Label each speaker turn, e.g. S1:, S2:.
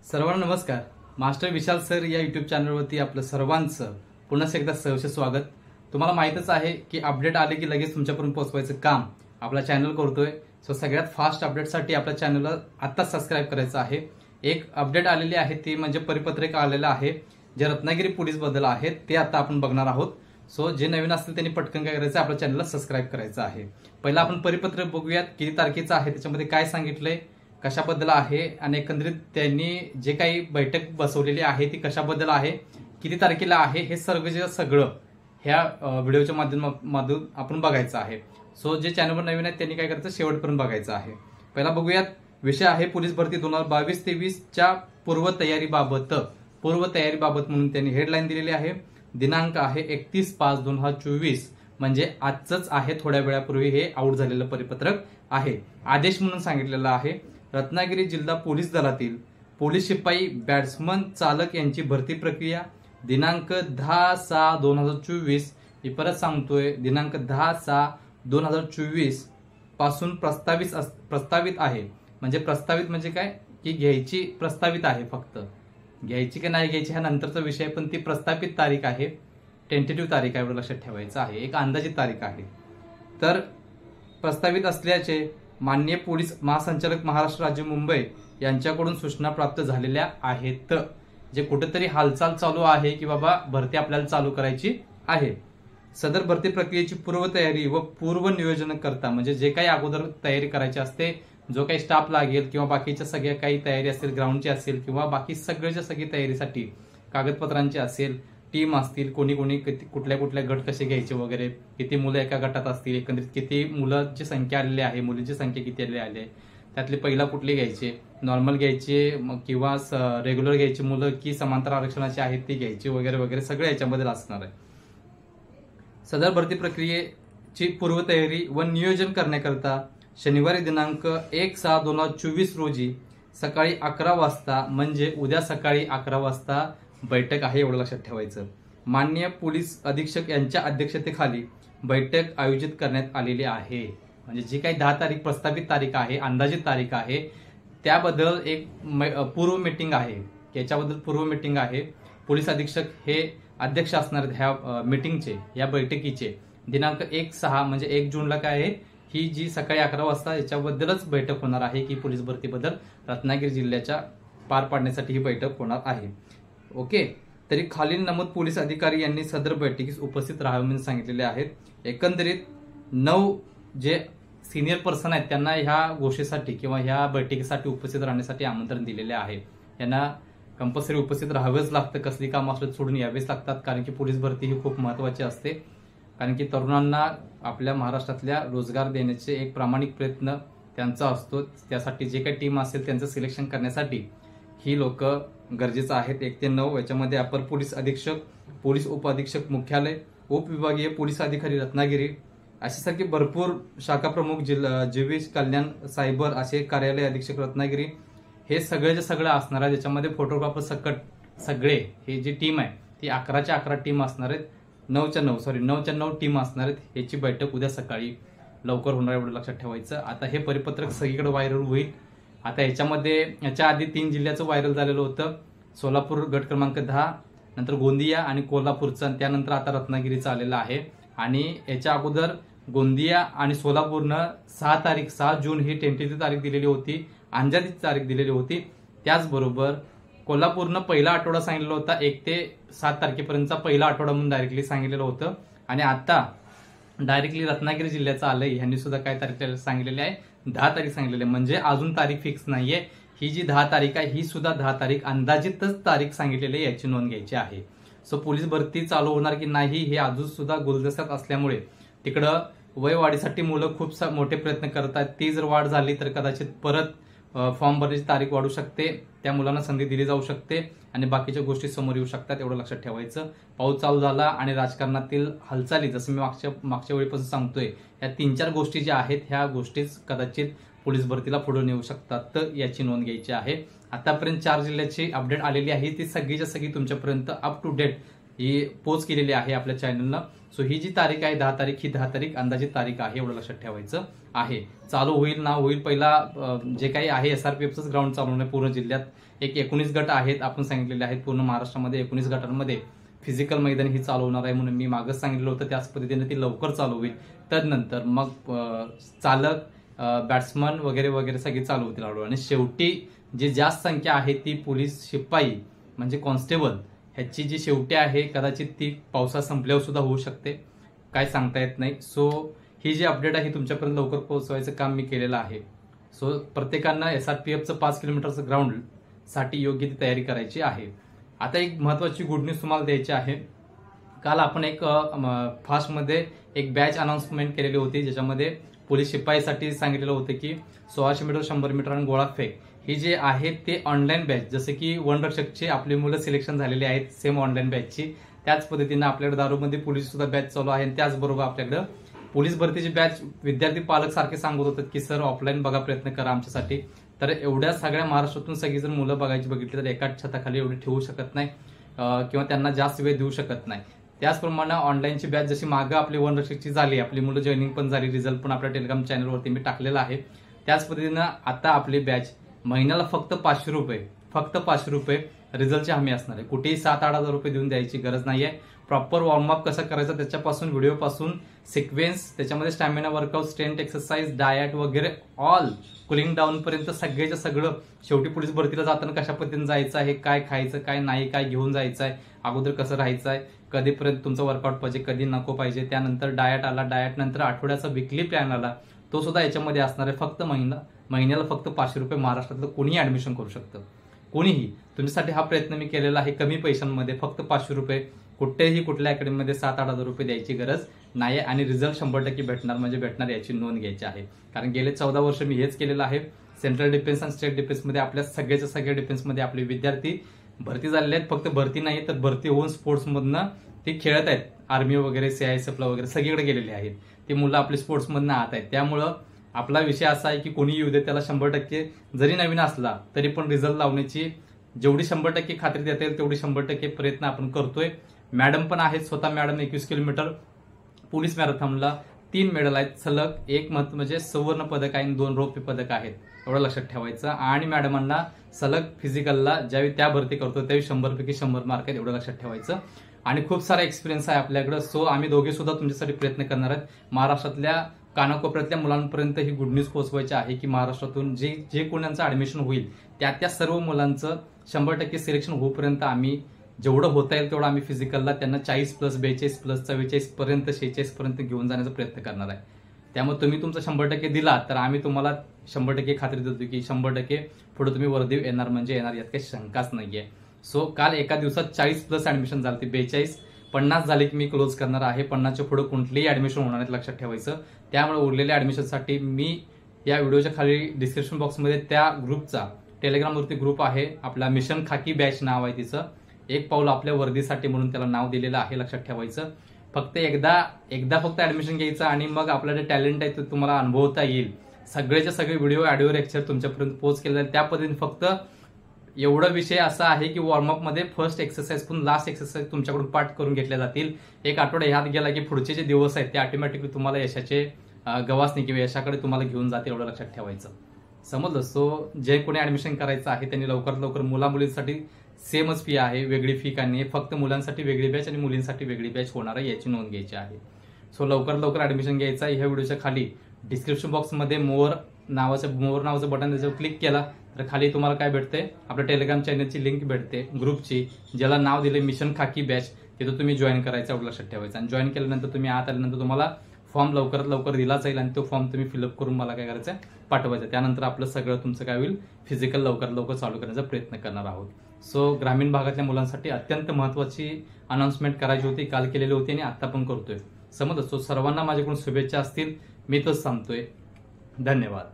S1: सर्वांना नमस्कार। मास्टर विशाल सर या यूट्यूब चॅनलवरती आपलं सर्वांचं पुन्हा एकदा सहर्ष स्वागत। तुम्हाला माहितच आहे की अपडेट आले की लगेच तुमच्यापर्यंत पोहोचवायचं काम आपला चॅनल करतोय। सो सगळ्यात फास्ट अपडेटसाठी आपल्या चॅनलला आत्ताच सबस्क्राईब करायचं आहे। एक अपडेट आलेली आहे ती म्हणजे परिपत्रक आलेलं आहे जे रत्नागिरी पोलीस बद्दल आहे ते आता आपण बघणार आहोत। सो जे नवीन असतील त्यांनी पटकन काय करायचं, आपल्या चॅनलला सबस्क्राईब करायचं आहे। पहिला आपण परिपत्रक बघूयात किती तारखेचं आहे, त्याच्यामध्ये काय सांगितलंय, कशाबद्दल आहे आणि एकंदरीत त्यांनी जे काही बैठक बसवलेली आहे ती कशाबद्दल आहे, किती तारखेला आहे, हे सगळं ह्या व्हिडिओच्या माध्यमातून आपण बघायचं आहे। सो जे चॅनलवर नवीन आहेत त्यांनी काय करायचं, शेवटपर्यंत बघायचं आहे। पहिला बघूयात, विषय आहे पोलीस भरती 2022-23 च्या पूर्वतयारीबाबत म्हणून त्यांनी हेडलाईन दिलेली आहे। दिनांक आहे 31/5/2024 म्हणजे आजच आहे, थोड्या वेळापूर्वी हे आउट झालेलं परिपत्रक आहे। आदेश म्हणून सांगितलेला आहे, रत्नागिरी जिल्हा पोलीस दलातील पोलीस शिपाई बॅट्समन चालक यांची भरती प्रक्रिया दिनांक 10/6/2024, मी परत सांगतोय दिनांक 10/6/2024 पासून प्रस्तावित आहे। म्हणजे प्रस्तावित म्हणजे काय की घ्यायची प्रस्तावित आहे, फक्त घ्यायची की नाही घ्यायची हा नंतरचा विषय, पण ती प्रस्तावित तारीख आहे, टेंटेटिव्ह तारीख आहे, एवढं लक्षात ठेवायचं आहे, एक अंदाजित तारीख आहे। तर प्रस्तावित असल्याचे माननीय पोलीस महासंचालक महाराष्ट्र राज्य मुंबई यांच्याकडून सूचना प्राप्त झालेल्या आहेत। जे कुठेतरी हालचाल चालू आहे की बाबा भरती आपल्याला चालू करायची आहे। सदर भरती प्रक्रियेची पूर्वतयारी व पूर्व नियोजन करता म्हणजे जे काही अगोदर तयारी करायची असते, जो काही स्टाफ लागेल किंवा बाकीच्या सगळ्या काही तयारी असेल, ग्राउंडची असेल किंवा बाकी सगळ्याच्या सगळी तयारीसाठी कागदपत्रांची असेल, टीम असतील, कोणी कुठल्या गट कसे घ्यायचे वगैरे, किती मुलं एका गटात असतील, एकंदरीत किती मुलांची संख्या आलेली आहे, मुलींची संख्या किती आलेली आहे, त्यातले पहिला कुठले घ्यायचे, नॉर्मल घ्यायचे किंवा रेग्युलर घ्यायची मुलं की समांतर आरक्षणाचे आहेत ते घ्यायचे वगैरे वगैरे सगळं याच्यामध्ये असणार आहे। सदर भरती प्रक्रियेची पूर्वतयारी व नियोजन करण्याकरता शनिवारी दिनांक 1/6/2024 रोजी सकाळी 11 वाजता म्हणजे उद्या सकाळी 11 वाजता बैठक आहे, एवढं लक्षात ठेवायचं। माननीय पोलीस अधीक्षक यांच्या अध्यक्षतेखाली बैठक आयोजित करण्यात आलेली आहे। म्हणजे जी काही 10 तारीख प्रस्तावित तारीख आहे, अंदाजित तारीख आहे, त्याबद्दल एक पूर्व मीटिंग आहे, याच्याबद्दल पूर्व मीटिंग आहे। पोलीस अधीक्षक हे अध्यक्ष असणार आहेत ह्या मीटिंगचे, या बैठकीचे। दिनांक 1/6 म्हणजे 1 जूनला काय आहे, ही जी सकाळी 11 वाजता याच्याबद्दलच बैठक होणार आहे की पोलीस भरतीबद्दल रत्नागिरी जिल्ह्याच्या पार पाडण्यासाठी ही बैठक होणार आहे। ओके, तरी खालील नमूद पोलीस अधिकारी यांनी सदर बैठकीस उपस्थित राहावे म्हणून सांगितलेले आहेत। एकंदरीत 9 जे सिनियर पर्सन आहेत त्यांना ह्या गोष्टीसाठी किंवा ह्या बैठकीसाठी उपस्थित राहण्यासाठी आमंत्रण दिलेले आहे। यांना कंपल्सरी उपस्थित राहावेच लागतं, कसली काम असलं सोडून यावेच लागतात, कारण की पोलीस भरती ही खूप महत्वाची असते। कारण की तरुणांना आपल्या महाराष्ट्रातल्या रोजगार देण्याचे एक प्रामाणिक प्रयत्न त्यांचा असतो, त्यासाठी जे काही टीम असेल त्यांचं सिलेक्शन करण्यासाठी ही लोक गरजेचं आहेत। 1 ते 9 याच्यामध्ये अपर पोलीस अधीक्षक, पोलीस उपअधीक्षक मुख्यालय, उपविभागीय पोलीस अधिकारी रत्नागिरी असे सारखे भरपूर शाखा प्रमुख, जीविश कल्याण, सायबर असे कार्यालय अधीक्षक रत्नागिरी, हे सगळेचे सगळं असणार आहे। ज्याच्यामध्ये फोटोग्राफर सकट सगळे हे जी टीम आहे ती 11च्या 11 टीम असणार आहेत, 9च्या 9 टीम असणार आहेत। याची बैठक उद्या सकाळी लवकर होणार, एवढं लक्षात ठेवायचं। आता हे परिपत्रक सगळीकडे व्हायरल होईल। आता याच्या आधी 3 जिल्ह्याचं व्हायरल झालेलं होतं, सोलापूर गट क्रमांक 10, नंतर गोंदिया आणि कोल्हापूरचं, त्यानंतर आता रत्नागिरीचं आलेलं आहे। आणि याच्या अगोदर गोंदिया आणि सोलापूरनं 6 जून ही टेंटेटिव्ह तारीख दिलेली होती, अंदाजित तारीख दिलेली होती। त्याचबरोबर कोल्हापूरनं पहिला आठवडा सांगितलेला होता, 1 ते 7 तारखेपर्यंतचा पहिला आठवडा म्हणून डायरेक्टली सांगितलेलं होतं। आणि आता डायरेक्टली रत्नागिरी जिल्ह्याचं आलंय, ह्यांनी सुद्धा काय तारीख सांगितलेली आहे, 10 तारीख सांगितलेली आहे। म्हणजे अजून तारीख फिक्स नाहीये, ही जी 10 तारीख आहे ही सुद्धा 10 तारीख अंदाजितच तारीख सांगितलेली आहे, याची नोंद घ्यायची आहे। सो पोलीस भरती चालू होणार की नाही हे अजून सुद्धा गुलदस्त्यात असल्यामुळे तिकडं वयवाढीसाठी मुलं खूप मोठे प्रयत्न करतात। ती जर वाढ झाली तर कदाचित परत फॉर्म भरण्याची तारीख वाढू शकते, त्या मुलांना संधी दिली जाऊ शकते आणि बाकीच्या गोष्टी समोर येऊ शकतात, एवढं लक्षात ठेवायचं। पाऊस चालू झाला आणि राजकारणातील हालचाली, जसं मी मागच्या वेळीपासून सांगतोय, या 3-4 गोष्टी ज्या आहेत ह्या गोष्टीच कदाचित पोलीस भरतीला पुढे नेऊ शकतात, तर याची नोंद घ्यायची आहे। आतापर्यंत 4 जिल्ह्याची अपडेट आलेली आहे, ती सगळीच्या सगळी तुमच्यापर्यंत अप टू डेट ही पोस्ट केलेली आहे आपल्या चॅनलनं. सो ही जी तारीख आहे 10 तारीख, ही 10 तारीख अंदाजित तारीख आहे, एवढं लक्षात ठेवायचं आहे. चालू होईल ना होईल, पहिला जे काही आहे एसआरपीएफचंच ग्राउंड चालू होणार पूर्ण जिल्ह्यात. एक 19 गट आहेत आपण सांगितलेले आहेत, पूर्ण महाराष्ट्रामध्ये 19 गटांमध्ये फिजिकल मैदान ही चालू होणार आहे, म्हणून मी मागच सांगितलं होतं त्याच पद्धतीने ती लवकर चालू होईल. तदनंतर मग चालक, बॅट्समन वगैरे वगैरे सगळे चालू होतील हळूहळू. आणि शेवटी जी जास्त संख्या आहे ती पोलीस शिपाई म्हणजे कॉन्स्टेबल ह्याची जी शेवटी आहे, कदाचित ती पावसा संपल्यावर सुद्धा होऊ शकते, काय सांगता येत नाही. सो ही जी अपडेट आहे तुमच्यापर्यंत लवकर पोहोचवायचं काम मी केलेलं आहे. सो प्रत्येकानं एसआरपीएफचं 5 किलोमीटरचं ग्राउंड साठी योग्य ती तयारी करायची आहे. आता एक महत्वाची गुड न्यूज तुम्हाला द्यायची आहे. काल आपण एक फास्टमध्ये एक बॅच अनाउन्समेंट केलेली होती, ज्याच्यामध्ये पोलीस शिपाईसाठी सांगितलेलं होतं की 1600 मीटर, 100 मीटर आणि गोळाफेक ही जे आहे ते ऑनलाईन बॅच, जसं की वनरक्षकची आपली मुलं सिलेक्शन झालेली आहेत सेम ऑनलाईन बॅचची, त्याच पद्धतीनं आपल्याकडे दारूमध्ये पोलीस सुद्धा बॅच चालू आहे. त्याचबरोबर आपल्याकडे पोलीस भरतीची बॅच विद्यार्थी पालक सारखे सांगत होतात की सर ऑफलाईन बघा, प्रयत्न करा आमच्यासाठी. तर एवढ्या सगळ्या महाराष्ट्रातून सगळी जर मुलं बघायची बघितली तर एकाच छताखाली एवढी ठेवू शकत नाही किंवा त्यांना जास्त वेळ देऊ शकत नाही. त्याचप्रमाणे ऑनलाईनची बॅच जशी मागं आपली वनरक्षकची झाली, आपली मुलं जॉईनिंग पण झाली, रिझल्ट पण आपल्या टेलिग्राम चॅनलवरती मी टाकलेला आहे. त्याच पद्धतीनं आता आपली बॅच महिन्याला फक्त 500 रुपये रिझल्टची हमी असणार आहे. कुठेही 7-8 हजार रुपये देऊन द्यायची गरज नाहीये. प्रॉपर वॉर्मअप कसं करायचं त्याच्यापासून व्हिडिओपासून सिक्वेन्स, त्याच्यामध्ये stamina workout, strength exercise, diet वगैरे ऑल कुलिंग डाऊन पर्यंत सगळ्याच्या सगळं. शेवटी पोलीस भरतीला जाताना कशा पद्धतीने जायचं आहे, काय खायचं काय नाही, काय घेऊन जायचं आहे, अगोदर कसं राहायचं आहे, कधीपर्यंत तुमचं वर्कआउट पाहिजे, कधी नको पाहिजे, त्यानंतर डायट आला, डायट नंतर आठवड्याचा विकली प्लॅन आला, तो सुद्धा याच्यामध्ये असणार आहे. फक्त महिन्याला फक्त 500 रुपये महाराष्ट्रातलं कोणीही ऍडमिशन करू शकतं, कोणीही. तुमच्यासाठी हा प्रयत्न मी केलेला आहे कमी पैशांमध्ये, फक्त 500 रुपये. कुठेही कुठल्या अकॅडमीमध्ये 7-8 हजार रुपये द्यायची गरज नाही आणि रिझल्ट 100% भेटणार म्हणजे भेटणार याची नोंद घ्यायची आहे. कारण गेले 14 वर्ष मी हेच केलेलं आहे. सेंट्रल डिफेन्स आणि स्टेट डिफेन्समध्ये आपल्या सगळ्याच्या सगळ्या डिफेन्समध्ये आपले विद्यार्थी भरती झालेले आहेत. फक्त भरती नाही तर भरती होऊन स्पोर्ट्समधनं ते खेळत आहेत, आर्मी वगैरे, CISFला वगैरे सगळीकडे गेलेले आहेत. ती मुलं आपली स्पोर्ट्समधनं आत आहेत. त्यामुळं आपला विषय असा आहे की कोणी येऊ दे, त्याला 100% जरी नवीन असला तरी पण रिझल्ट लावण्याची जेवढी 100% खात्री देता येईल तेवढी 100% प्रयत्न आपण करतोय. मॅडम पण आहेत, स्वतः मॅडम 21 किलोमीटर पोलीस मॅरेथॉनला 3 मेडल आहेत सलग. एक म्हणजे सुवर्ण पदक आहे आणि 2 रौप्य पदक आहेत, एवढं लक्षात ठेवायचं. आणि मॅडमांना सलग फिजिकलला ज्यावेळी त्या भरती करतो त्यावेळी 100 पैकी 100 मार्क आहेत, एवढं लक्षात ठेवायचं. आणि खूप सारा एक्सपिरियन्स आहे आपल्याकडे. सो आम्ही दोघे सुद्धा तुमच्यासाठी प्रयत्न करणार आहेत. महाराष्ट्रातल्या कानाकोपऱ्यातल्या मुलांपर्यंत ही गुड न्यूज पोहोचवायची आहे की महाराष्ट्रातून जे कोणाचं ऍडमिशन होईल त्या सर्व मुलांचं 100% सिलेक्शन होईपर्यंत आम्ही जेवढं होता येईल तेवढं आम्ही फिजिकलला त्यांना 40+, 42+, 44 पर्यंत, 46 पर्यंत घेऊन जाण्याचा प्रयत्न करणार आहे. त्यामुळे तुम्ही तुमचा 100% दिला तर आम्ही तुम्हाला 100% खात्री देतो की 100% पुढे तुम्ही वर्दी येणार म्हणजे येणार, यात काही शंकाच नाहीये. सो काल एका दिवसात 40+ ऍडमिशन झाली, 42, 50 झाले की मी क्लोज करणार आहे. 50च्या पुढे कुठलेही ऍडमिशन होणार नाही, लक्षात ठेवायचं. त्यामुळे उरलेल्या ऍडमिशनसाठी मी या व्हिडिओच्या खाली डिस्क्रिप्शन बॉक्समध्ये त्या ग्रुपचा, टेलिग्रामवरती ग्रुप आहे आपला, मिशन खाकी बॅच नाव आहे तिचं, एक पाऊल आपल्या वर्दीसाठी म्हणून त्याला नाव दिलेलं आहे, लक्षात ठेवायचं. फक्त एकदा फक्त ऍडमिशन घ्यायचं आणि मग आपलं जे टॅलेंट आहे ते तुम्हाला अनुभवता येईल. सगळेच्या सगळे व्हिडिओ, ऑडिओ लेक्चर तुमच्यापर्यंत पोस्ट केलेले आहे. त्या पद्धतीने फक्त एवढा विषय असा आहे की वॉर्मअप मध्ये फर्स्ट एक्सरसाइज पण लास्ट एक्सरसाइज तुमच्याकडून पाठ करून घेतल्या जातील. एक आठवडा ह्यात गेला की पुढचे जे दिवस आहेत ते ऑटोमॅटिकली तुम्हाला यशाचे गवासनी किंवा यशाकडे तुम्हाला घेऊन जातील, एवढं लक्षात ठेवायचं. समजलं? सो जे कोणी ऍडमिशन करायचं आहे त्यांनी लवकरात लवकर, मुला-मुलींसाठी सेमच फी आहे, वेगळी फी का नाही, फक्त मुलांसाठी वेगळी बॅच आणि मुलींसाठी वेगळी बॅच होणार आहे याची नोंद घ्यायची आहे. सो लवकर ऍडमिशन घ्यायचं आहे. ह्या व्हिडिओच्या खाली डिस्क्रिप्शन बॉक्समध्ये मोर नावाचं बटन, त्याच्यावर क्लिक केला तर खाली तुम्हाला काय भेटते, आपल्या टेलिग्राम चॅनलची लिंक भेटते ग्रुपची, ज्याला नाव दिले मिशन खाकी बॅच. तिथं तुम्ही जॉईन करायचं, एवढं लक्षात ठेवायचं. आणि जॉईन केल्यानंतर तुम्ही आत आल्यानंतर तुम्हाला फॉर्म लवकरात लवकर दिला जाईल आणि तो फॉर्म तुम्ही फिलअप करून मला काय करायचं, पाठवायचं. त्यानंतर आपलं सगळं तुमचं काय होईल, फिजिकल लवकरात लवकर चालू करण्याचा प्रयत्न करणार आहोत. सो ग्रामीण भागातल्या मुलांसाठी अत्यंत महत्वाची अनाउन्समेंट करायची होती, काल केलेली होती आणि आता पण करतोय. समजलं? सो सर्वांना माझ्याकडून शुभेच्छा असतील. मी तच सांगतोय. धन्यवाद.